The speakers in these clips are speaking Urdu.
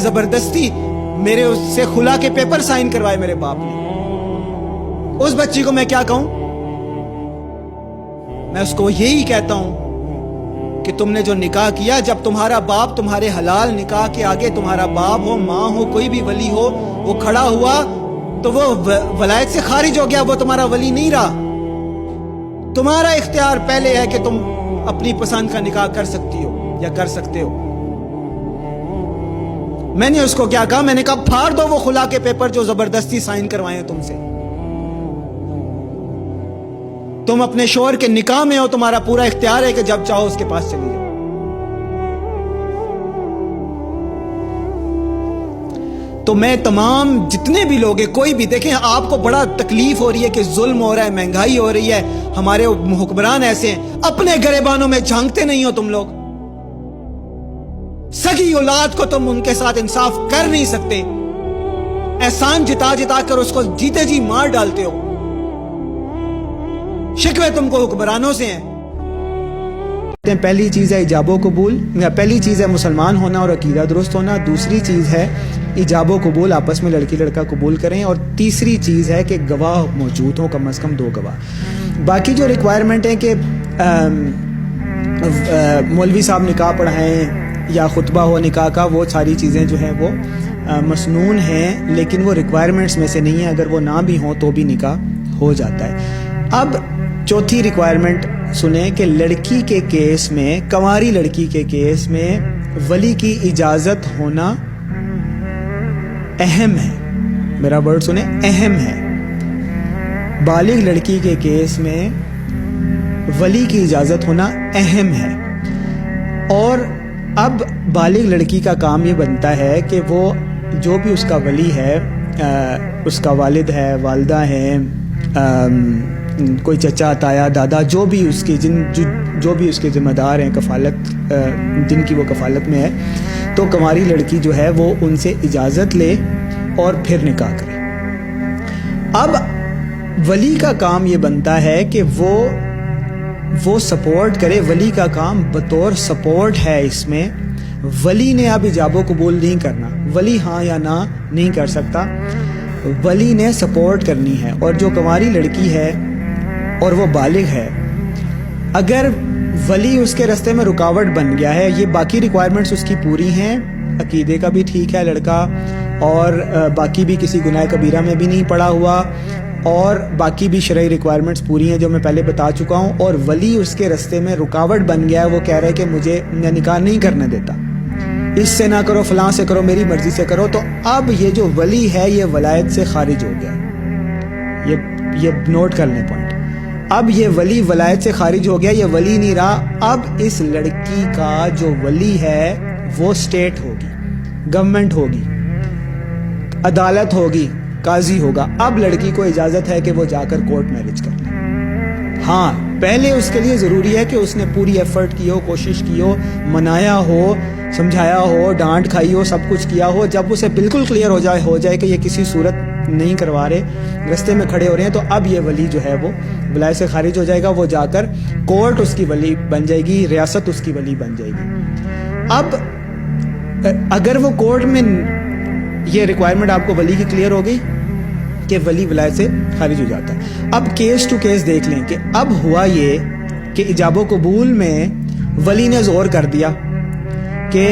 زبردستی میرے اس سے خلا کے پیپر سائن کروائے میرے باپ نے. اس بچی کو میں کیا کہوں؟ میں اس کو یہی کہتا ہوں کہ تم نے جو نکاح کیا، جب تمہارا باپ تمہارے حلال نکاح کے آگے تمہارا باپ ہو، ماں ہو، کوئی بھی ولی ہو، وہ کھڑا ہوا تو وہ ولایت سے خارج ہو گیا، وہ تمہارا ولی نہیں رہا. تمہارا اختیار پہلے ہے کہ تم اپنی پسند کا نکاح کر سکتی ہو یا کر سکتے ہو. میں نے اس کو کیا کہا؟ میں نے کہا پھاڑ دو وہ خلا کے پیپر جو زبردستی سائن کروائے ہیں تم سے. تم اپنے شوہر کے نکاح میں ہو، تمہارا پورا اختیار ہے کہ جب چاہو اس کے پاس چلی جاؤ. تو میں تمام جتنے بھی لوگ ہیں، کوئی بھی دیکھیں، آپ کو بڑا تکلیف ہو رہی ہے کہ ظلم ہو رہا ہے، مہنگائی ہو رہی ہے، ہمارے حکمران ایسے ہیں، اپنے گریبانوں میں جھانکتے نہیں ہو تم لوگ. سگی اولاد کو تم ان کے ساتھ انصاف کر نہیں سکتے، احسان جتا جتا کر اس کو جیتے جی مار ڈالتے ہو. شکوے تم کو حکمرانوں سے ہیں. پہلی چیز ہے ایجاب و قبول، پہلی چیز ہے مسلمان ہونا اور عقیدہ درست ہونا. دوسری چیز ہے ایجاب و قبول، آپس میں لڑکی لڑکا قبول کریں. اور تیسری چیز ہے کہ گواہ موجود ہوں، کم از کم 2 گواہ. باقی جو ریکوائرمنٹ ہے کہ مولوی صاحب نکاح پڑھائیں یا خطبہ ہو نکاح کا، وہ ساری چیزیں جو ہیں وہ مسنون ہیں، لیکن وہ ریکوائرمنٹس میں سے نہیں ہیں. اگر وہ نہ بھی ہوں تو بھی نکاح ہو جاتا ہے. اب چوتھی ریکوائرمنٹ سنیں کہ لڑکی کے کیس میں، کنواری لڑکی کے کیس میں ولی کی اجازت ہونا اہم ہے. میرا ورڈ سنیں، اہم ہے. بالغ لڑکی کے کیس میں ولی کی اجازت ہونا اہم ہے. اور اب بالغ لڑکی کا کام یہ بنتا ہے کہ وہ جو بھی اس کا ولی ہے، اس کا والد ہے، والدہ ہے، کوئی چچا تایا دادا، جو بھی اس کے جو بھی اس کے ذمہ دار ہیں، کفالت جن کی وہ کفالت میں ہے، تو کنواری لڑکی جو ہے وہ ان سے اجازت لے اور پھر نکاح کرے. اب ولی کا کام یہ بنتا ہے کہ وہ سپورٹ کرے. ولی کا کام بطور سپورٹ ہے اس میں. ولی نے اب ایجاب و قبول نہیں کرنا، ولی ہاں یا نہ نہیں کر سکتا، ولی نے سپورٹ کرنی ہے. اور جو کنواری لڑکی ہے اور وہ بالغ ہے، اگر ولی اس کے راستے میں رکاوٹ بن گیا ہے، یہ باقی ریکوائرمنٹس اس کی پوری ہیں، عقیدے کا بھی ٹھیک ہے لڑکا، اور باقی بھی کسی گناہ کبیرہ میں بھی نہیں پڑا ہوا، اور باقی بھی شرعی ریکوائرمنٹس پوری ہیں جو میں پہلے بتا چکا ہوں، اور ولی اس کے راستے میں رکاوٹ بن گیا ہے، وہ کہہ رہے کہ مجھے نکاح نہیں کرنے دیتا، اس سے نہ کرو، فلاں سے کرو، میری مرضی سے کرو، تو اب یہ جو ولی ہے یہ ولایت سے خارج ہو گیا. یہ نوٹ کر لیں پوائنٹ. اب یہ ولی ولایت سے خارج ہو گیا، یہ ولی نہیں رہا. اب اس لڑکی کا جو ولی ہے وہ اسٹیٹ ہوگی، گورنمنٹ ہوگی، عدالت ہوگی، قاضی ہوگا. اب لڑکی کو اجازت ہے کہ وہ جا کر کورٹ میرج کر لے. ہاں، پہلے اس کے لیے ضروری ہے کہ اس نے پوری ایفرٹ کی ہو، کوشش کی ہو، منایا ہو، سمجھایا ہو، ڈانٹ کھائی ہو، سب کچھ کیا ہو. جب اسے بالکل کلیئر ہو جائے کہ یہ کسی صورت نہیں کروا رہے، رستے میں کھڑے ہو رہے ہیں، تو اب یہ ولی جو ہے وہ ولایت سے خارج ہو جائے گا. وہ جا کر کورٹ اس کی ولی بن جائے گی، ریاست اس کی ولی بن جائے گی. اب اگر وہ کورٹ میں یہ ریکوائرمنٹ آپ کو ولی کی کلیئر ہو گئی کہ ولی ولایت سے خارج ہو جاتا ہے. اب کیس ٹو کیس دیکھ لیں کہ اب ہوا یہ کہ ایجاب و قبول میں ولی نے زور کر دیا کہ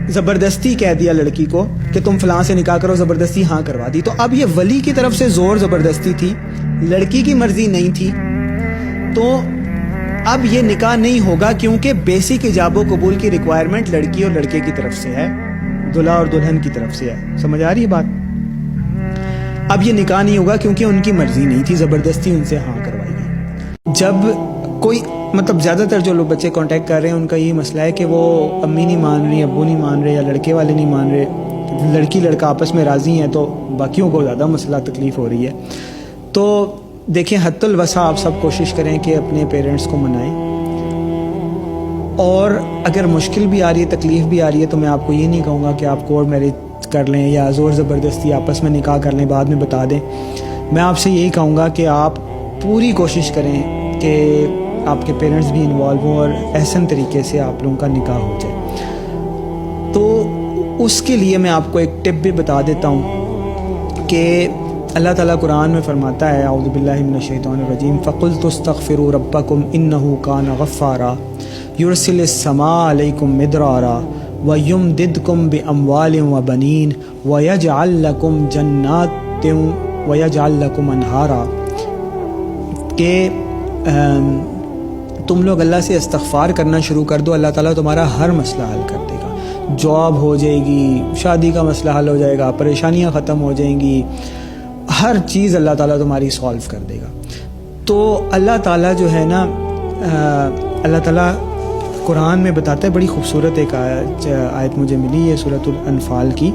زبردستی کہہ دیا لڑکی کو کہ تم فلاں سے نکاح کرو، زبردستی ہاں کروا دی. تو اب یہ ولی کی طرف سے زور زبردستی تھی، لڑکی کی مرضی نہیں تھی، تو اب یہ نکاح نہیں ہوگا، کیونکہ بیسک ایجاب و قبول کی ریکوائرمنٹ لڑکی اور لڑکے کی طرف سے ہے، دلہا اور دلہن کی طرف سے ہے. سمجھ آ رہی ہے بات؟ اب یہ نکاح نہیں ہوگا کیونکہ ان کی مرضی نہیں تھی، زبردستی ان سے ہاں کروائی گئی. جب کوئی زیادہ تر جو لوگ بچے کانٹیکٹ کر رہے ہیں ان کا یہ مسئلہ ہے کہ وہ امی نہیں مان رہی، ابو نہیں مان رہے، یا لڑکے والے نہیں مان رہے، لڑکی لڑکا آپس میں راضی ہیں، تو باقیوں کو زیادہ مسئلہ تکلیف ہو رہی ہے. تو دیکھیں، حد الوسع آپ سب کوشش کریں کہ اپنے پیرنٹس کو منائیں، اور اگر مشکل بھی آ رہی ہے، تکلیف بھی آ رہی ہے، تو میں آپ کو یہ نہیں کہوں گا کہ آپ کورٹ میرج کر لیں یا زور زبردستی آپس میں نکاح کر لیں، بعد میں بتا دیں. میں آپ سے یہی کہوں گا کہ آپ پوری کوشش کریں کہ آپ کے پیرنٹس بھی انوالو ہوں اور احسن طریقے سے آپ لوگوں کا نکاح ہو جائے. تو اس کے لیے میں آپ کو ایک ٹپ بھی بتا دیتا ہوں کہ اللہ تعالیٰ قرآن میں فرماتا ہے اعوذ باللہ من الشیطان الرجیم فَقُلْتُ اسْتَغْفِرُوا رَبَّكُمْ إِنَّهُ كَانَ غَفَّارًا يُرْسِلِ السَّمَاءَ عَلَيْكُمْ مِدْرَارًا وَيُمْدِدْكُمْ بِأَمْوَالٍ وَبَنِينَ وَيَجْعَلْ لَكُمْ جَنَّاتٍ وَيَجْعَلْ لَكُمْ أَنْهَارًا، کہ تم لوگ اللہ سے استغفار کرنا شروع کر دو، اللہ تعالیٰ تمہارا ہر مسئلہ حل کر دے گا، جاب ہو جائے گی، شادی کا مسئلہ حل ہو جائے گا، پریشانیاں ختم ہو جائیں گی، ہر چیز اللہ تعالیٰ تمہاری سالو کر دے گا۔ تو اللہ تعالیٰ جو ہے نا، اللہ تعالیٰ قرآن میں بتاتا ہے، بڑی خوبصورت ایک آیت مجھے ملی ہے سورۃ الانفال کی،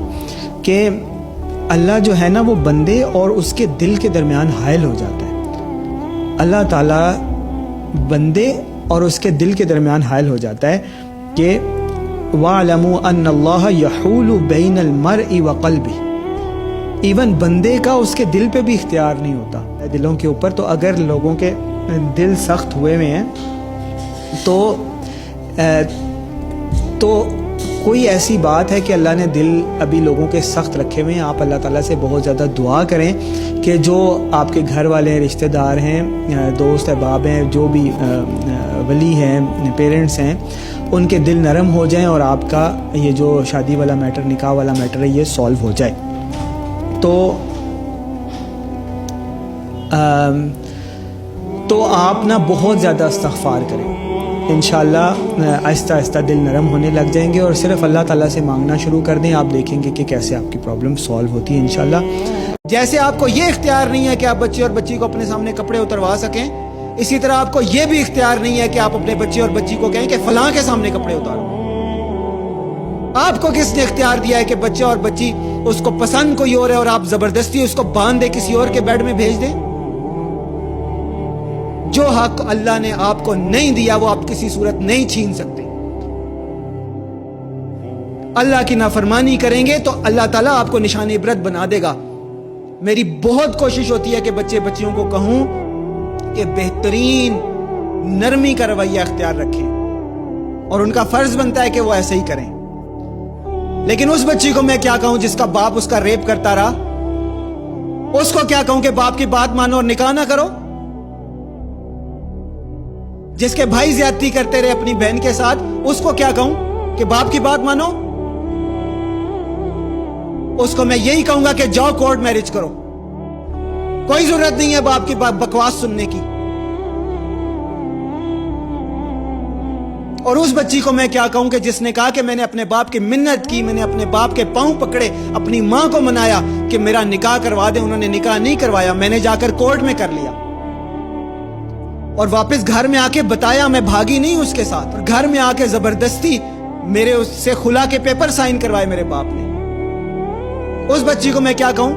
کہ اللہ جو ہے نا وہ بندے اور اس کے دل کے درمیان حائل ہو جاتا ہے۔ اللہ تعالیٰ بندے اور اس کے دل کے درمیان حائل ہو جاتا ہے کہ وَاعْلَمُوا أَنَّ اللَّهَ يَحُولُ بَيْنَ الْمَرْءِ وَقَلْبِهِ، ایون بندے کا اس کے دل پہ بھی اختیار نہیں ہوتا دلوں کے اوپر۔ تو اگر لوگوں کے دل سخت ہوئے ہوئے ہیں تو کوئی ایسی بات ہے کہ اللہ نے دل ابھی لوگوں کے سخت رکھے ہوئے ہیں، آپ اللہ تعالیٰ سے بہت زیادہ دعا کریں کہ جو آپ کے گھر والے ہیں، رشتہ دار ہیں، دوست احباب ہیں، جو بھی ولی ہیں، پیرنٹس ہیں، ان کے دل نرم ہو جائیں اور آپ کا یہ جو شادی والا میٹر، نکاح والا میٹر ہے، یہ سالو ہو جائے۔ تو آپ نا بہت زیادہ استغفار کریں، انشاءاللہ آہستہ آہستہ دل نرم ہونے لگ جائیں گے، اور صرف اللہ تعالیٰ سے مانگنا شروع کر دیں، آپ دیکھیں گے کہ کیسے آپ کی پرابلم سالو ہوتی ہے انشاءاللہ۔ جیسے آپ کو یہ اختیار نہیں ہے کہ آپ بچے اور بچی کو اپنے سامنے کپڑے اتروا سکیں، اسی طرح آپ کو یہ بھی اختیار نہیں ہے کہ آپ اپنے بچے اور بچی کو کہیں کہ فلاں کے سامنے کپڑے اتارو۔ آپ کو کس نے اختیار دیا ہے کہ بچے اور بچی اس کو پسند کوئی اور ہے اور آپ زبردستی اس کو باندھ دے کسی اور کے بیڈ میں بھیج دیں؟ جو حق اللہ نے آپ کو نہیں دیا وہ آپ کسی صورت نہیں چھین سکتے۔ اللہ کی نافرمانی کریں گے تو اللہ تعالیٰ آپ کو نشان عبرت بنا دے گا۔ میری بہت کوشش ہوتی ہے کہ بچے بچیوں کو کہوں کہ بہترین نرمی کا رویہ اختیار رکھیں، اور ان کا فرض بنتا ہے کہ وہ ایسے ہی کریں۔ لیکن اس بچی کو میں کیا کہوں جس کا باپ اس کا ریپ کرتا رہا؟ اس کو کیا کہوں کہ باپ کی بات مانو اور نکاح نہ کرو؟ جس کے بھائی زیادتی کرتے رہے اپنی بہن کے ساتھ، اس کو کیا کہوں کہ باپ کی بات مانو؟ اس کو میں یہی کہوں گا کہ جاؤ کورٹ میرج کرو، کوئی ضرورت نہیں ہے باپ کی بکواس سننے کی۔ اور اس بچی کو میں کیا کہوں کہ جس نے کہا کہ میں نے اپنے باپ کی منت کی، میں نے اپنے باپ کے پاؤں پکڑے، اپنی ماں کو منایا کہ میرا نکاح کروا دیں، انہوں نے نکاح نہیں کروایا، میں نے جا کر کورٹ میں کر لیا، اور واپس گھر میں آ کے بتایا، میں بھاگی نہیں اس کے ساتھ، اور گھر میں آ کے زبردستی میرے اس سے خلا کے پیپر سائن کروائے میرے باپ نے۔ اس بچی کو میں کیا کہوں